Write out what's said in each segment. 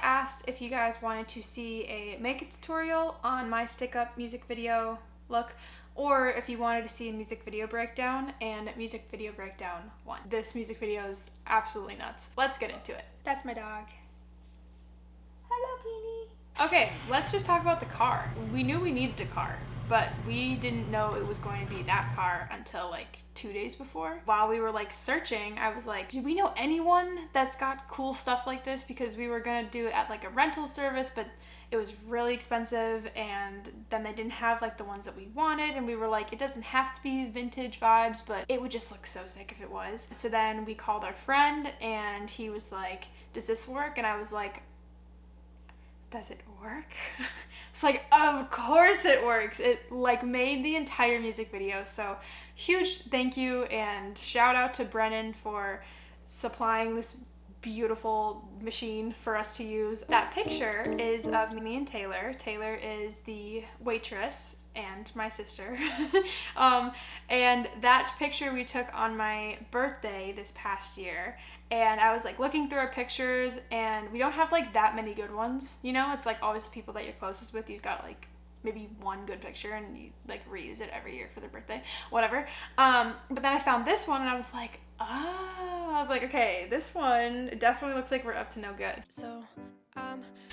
asked if you guys wanted to see a makeup tutorial on my stick-up music video look, or if you wanted to see a music video breakdown and music video breakdown 1. This music video is absolutely nuts. Let's get into it. That's my dog. Hello, Beanie. Okay, let's just talk about the car. We knew we needed a car, but we didn't know it was going to be that car until like 2 days before. While we were like searching, I was like, do we know anyone that's got cool stuff like this? Because we were gonna do it at like a rental service, but it was really expensive, and then they didn't have like the ones that we wanted, and we were like, it doesn't have to be vintage vibes, but it would just look so sick if it was. So then we called our friend, and he was like, does this work? And I was like, does it work? It's like, of course it works. It like made the entire music video. So huge thank you and shout out to Brennan for supplying this beautiful machine for us to use. That picture is of me and Taylor. Taylor is the waitress and my sister. And that picture we took on my birthday this past year. And I was like looking through our pictures, and we don't have like that many good ones, you know? It's like always the people that you're closest with, you've got like maybe one good picture and you like reuse it every year for their birthday, whatever. But then I found this one and I was like, okay, this one definitely looks like we're up to no good.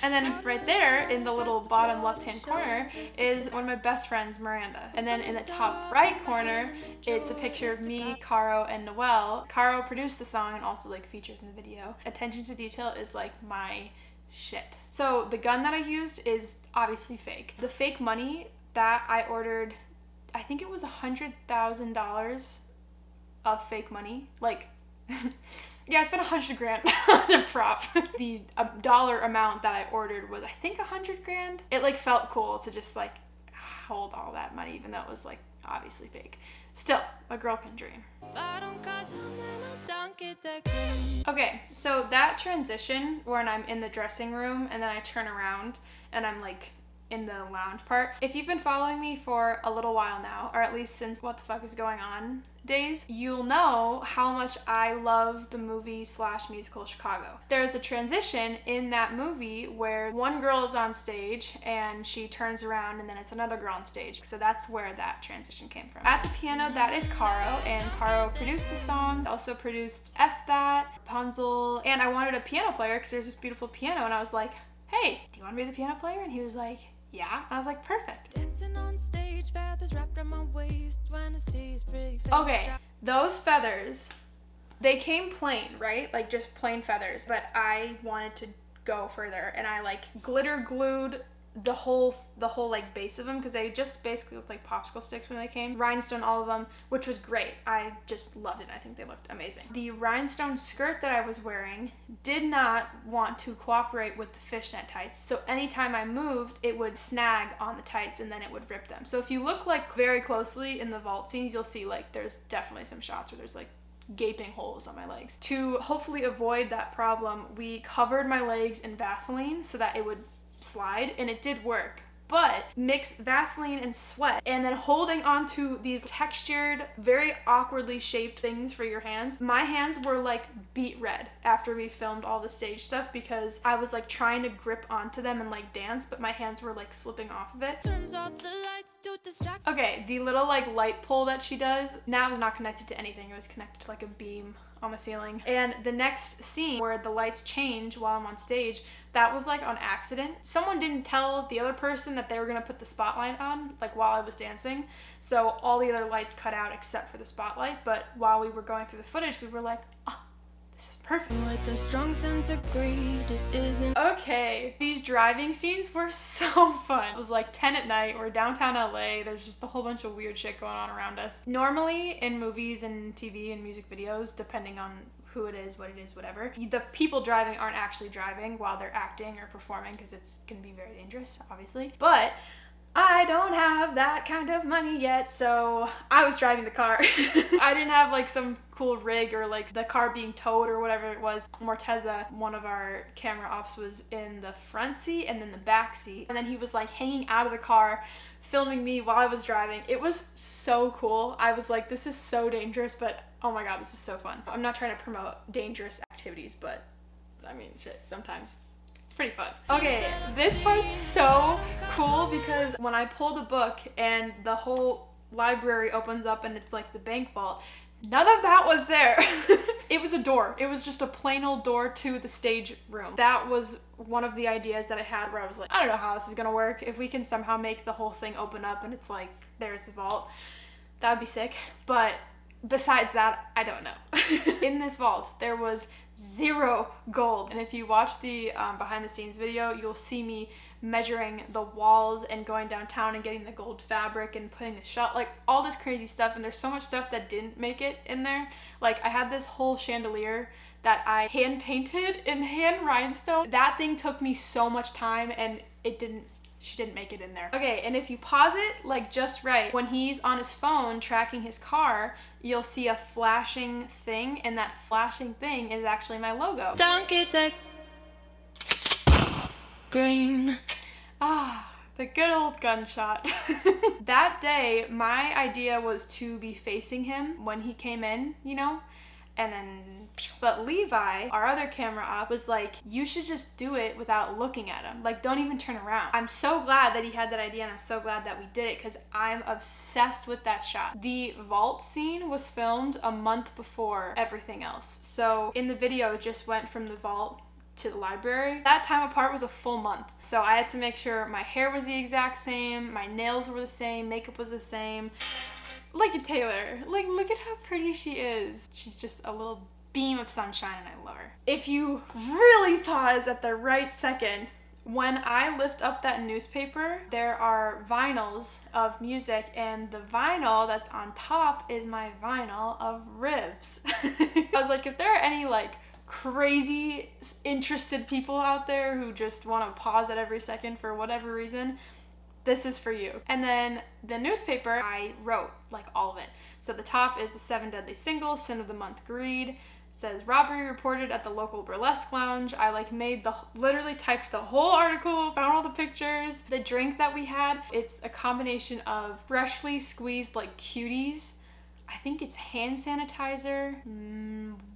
And then right there in the little bottom left-hand corner is one of my best friends, Miranda. And then in the top right corner, it's a picture of me, Caro, and Noelle. Caro produced the song and also like features in the video. Attention to detail is like my shit. So the gun that I used is obviously fake. The fake money that I ordered, I think it was $100,000 of fake money. Like, yeah, I spent $100,000 on a prop. The dollar amount that I ordered was, I think, $100,000. It like felt cool to just like hold all that money, even though it was like obviously fake. Still, a girl can dream. Okay, so that transition when I'm in the dressing room and then I turn around and I'm like in the lounge part. If you've been following me for a little while now, or at least since What the Fuck Is Going On days, you'll know how much I love the movie / musical Chicago. There's a transition in that movie where one girl is on stage and she turns around and then it's another girl on stage. So that's where that transition came from. At the piano, that is Caro, and Caro produced the song, also produced F That, Rapunzel, and I wanted a piano player because there's this beautiful piano, and I was like, hey, do you want to be the piano player? And he was like, yeah. I was like, perfect. On stage, feathers wrapped around my waist, when I see okay, those feathers, they came plain, right? Like just plain feathers, but I wanted to go further, and I like glitter glued the whole like base of them, because they just basically looked like popsicle sticks when they came. Rhinestone all of them, which was great. I just loved it. I think they looked amazing. The rhinestone skirt that I was wearing did not want to cooperate with the fishnet tights, so anytime I moved, it would snag on the tights and then it would rip them. So if you look like very closely in the vault scenes, you'll see like there's definitely some shots where there's like gaping holes on my legs. To hopefully avoid that problem, we covered my legs in Vaseline so that it would slide, and it did work. But mix Vaseline and sweat, and then holding onto these textured, very awkwardly shaped things for your hands. My hands were like beet red after we filmed all the stage stuff, because I was like trying to grip onto them and like dance, but my hands were like slipping off of it. Turns off the lights to distract. Okay, the little like light pole that she does now is not connected to anything. It was connected to like a beam on the ceiling. And the next scene where the lights change while I'm on stage, that was like on accident. Someone didn't tell the other person that they were gonna put the spotlight on like while I was dancing, so all the other lights cut out except for the spotlight. But while we were going through the footage, we were like, oh, this is perfect. With a strong sense of greed, it isn't okay. These driving scenes were so fun. It was like 10 at night, we're downtown LA, there's just a whole bunch of weird shit going on around us. Normally in movies and TV and music videos, depending on who it is, what it is, whatever, the people driving aren't actually driving while they're acting or performing, because it's gonna be very dangerous, obviously. But I don't have that kind of money yet, so I was driving the car. I didn't have like some cool rig or like the car being towed or whatever it was. Morteza, one of our camera ops, was in the front seat and then the back seat, and then he was like hanging out of the car filming me while I was driving. It was so cool. I was like, this is so dangerous, but oh my god, this is so fun. I'm not trying to promote dangerous activities, but I mean, shit, sometimes It's pretty fun. Okay, this part's so cool because when I pull the book and the whole library opens up and it's like the bank vault, none of that was there. It was a door. It was just a plain old door to the stage room. That was one of the ideas that I had where I was like, I don't know how this is gonna work. If we can somehow make the whole thing open up and it's like, there's the vault, that would be sick. But besides that, I don't know. In this vault, there was 0 gold. And if you watch the behind the scenes video, you'll see me measuring the walls and going downtown and getting the gold fabric and putting the shot, like all this crazy stuff. And there's so much stuff that didn't make it in there. Like I had this whole chandelier that I hand painted in hand rhinestone. That thing took me so much time and she didn't make it in there. Okay, and if you pause it like just right, when he's on his phone tracking his car, you'll see a flashing thing, and that flashing thing is actually my logo. Don't get that green. Ah, the good old gunshot. That day, my idea was to be facing him when he came in, you know? And then, but Levi, our other camera op, was like, you should just do it without looking at him. Like, don't even turn around. I'm so glad that he had that idea, and I'm so glad that we did it because I'm obsessed with that shot. The vault scene was filmed a month before everything else. So in the video, it just went from the vault to the library. That time apart was a full month. So I had to make sure my hair was the exact same, my nails were the same, makeup was the same. Look at Taylor. Like, look at how pretty she is. She's just a little beam of sunshine and I love her. If you really pause at the right second, when I lift up that newspaper, there are vinyls of music, and the vinyl that's on top is my vinyl of ribs. I was like, if there are any like crazy interested people out there who just want to pause at every second for whatever reason, this is for you. And then the newspaper, I wrote like all of it. So the top is the 7 deadly singles, sin of the month, greed. It says robbery reported at the local burlesque lounge. I like literally typed the whole article, found all the pictures. The drink that we had, it's a combination of freshly squeezed like cuties. I think it's hand sanitizer,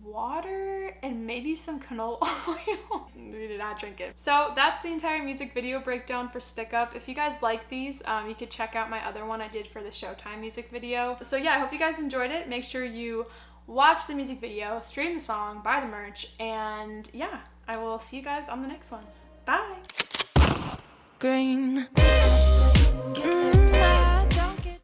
water, and maybe some canola oil. We did not drink it. So that's the entire music video breakdown for Stick Up. If you guys like these, you could check out my other one I did for the Showtime music video. So yeah, I hope you guys enjoyed it. Make sure you watch the music video, stream the song, buy the merch, and yeah, I will see you guys on the next one. Bye! Green.